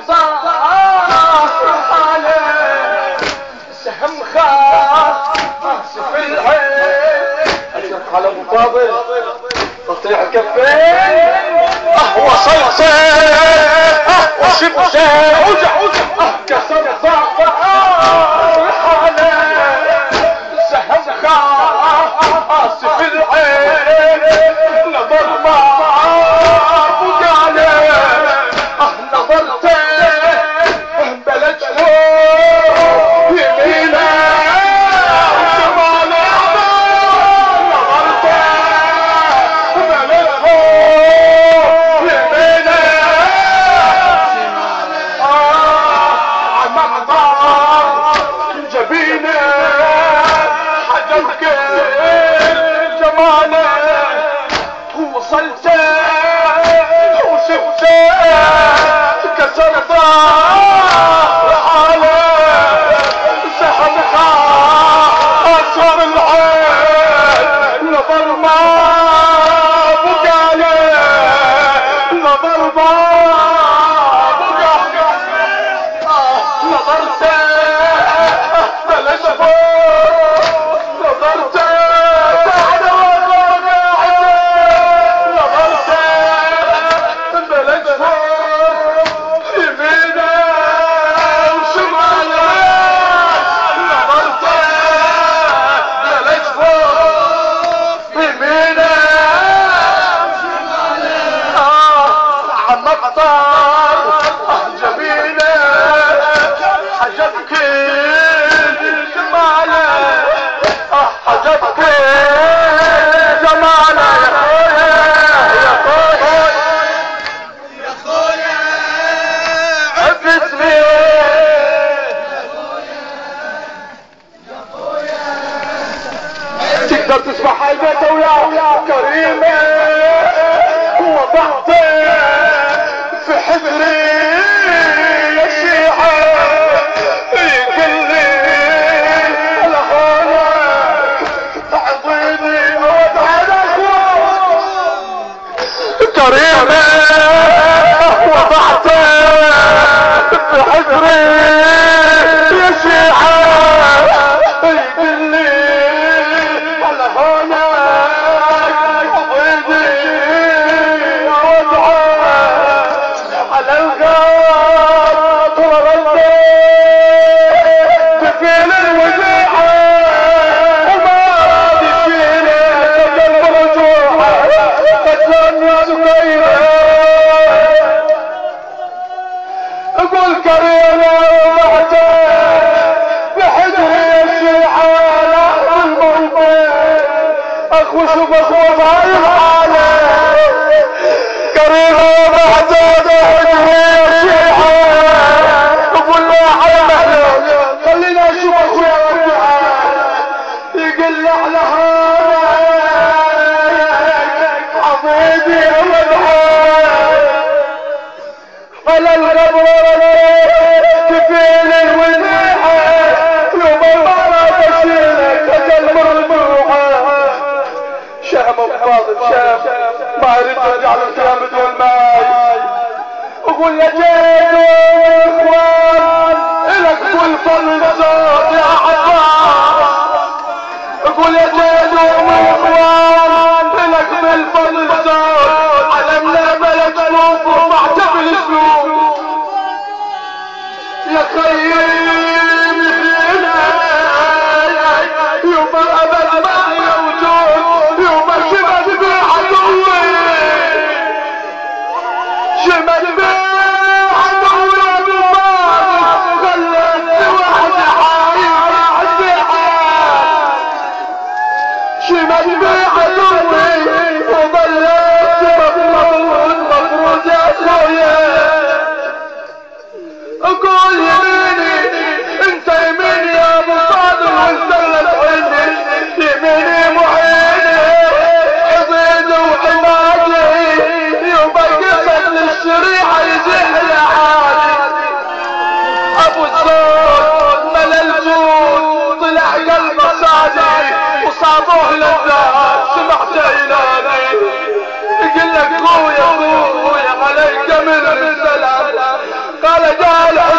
ضاع عليه سهم خاص في العين اجرك على ابو فاضل تطيح الكفين وصلت وشب وجع كسر ضعف عليه سهم خاص في العين نظر ما بقى عليه نظرت بلد فوق يمينه وشماله نظرت بلد فوق يمينه عمقطار جبينه حجبك جماله وصلته وشفته كسر حاله سحب خاصر العين نظر ما بقى له نظر ما بقى نظرته بلش فوق نظرته بعد نظرته بلش فوق يمينه وشماله نظرته بلش فوق يمينه عمقطر جبينه حجبك جماله حجبك جماله يا خويا يا خويا عفتني تقدر تسمع حاجته ويا كريمه وضعته في حذري يا شيعه يقول لي لهونك تعظيمي وضعك كريمه وضعته في حذري يا شيعه يقول لي لهونك تعظيمي على الغاب ورده تفيل الوجيعه وما تفيله قبل الرجوع قتلان يا زكيره اقول كريمه وضعته بحجري الشيعه لا الموقف اخوش وبخوف هاي الحاله كريمه وضعته بحجري الشيعه اقول له على مهلك خلينا نشوف اخويا وارجع يقول لي على هذاك حبيبي وضعك على القبر تفيل الوجيعه يوم المرة بشيلك اجل مرموعه شهم فاضل شهم ما اريد ارجع للقيام بدون ماي اقول يا جيد واخوان الك كل فضل صوت يا عباس اقول يا جيد واخوان الك بالفضل صوت علمنا بلد فوق وضعت بالاسلوب يا خيم فينا يوم الابد ما موجود يوم شمت بعدوي شمت بعدوي بالماضي خلت وحدي حاير عالسحاب شمت بعدوي وظلت مفروض يا خويا اقول يميني انت يميني يا ابو فاضل وانزلت عيني يميني معيني عضيد وعمادي يوم قفت للشريعه يزيح العادي ابو الزود ملا الجود طلع قلبه صادي وصابوه للذات سمعت ايلاني يقول لك خويا خويا عليك من السلام قال تعالى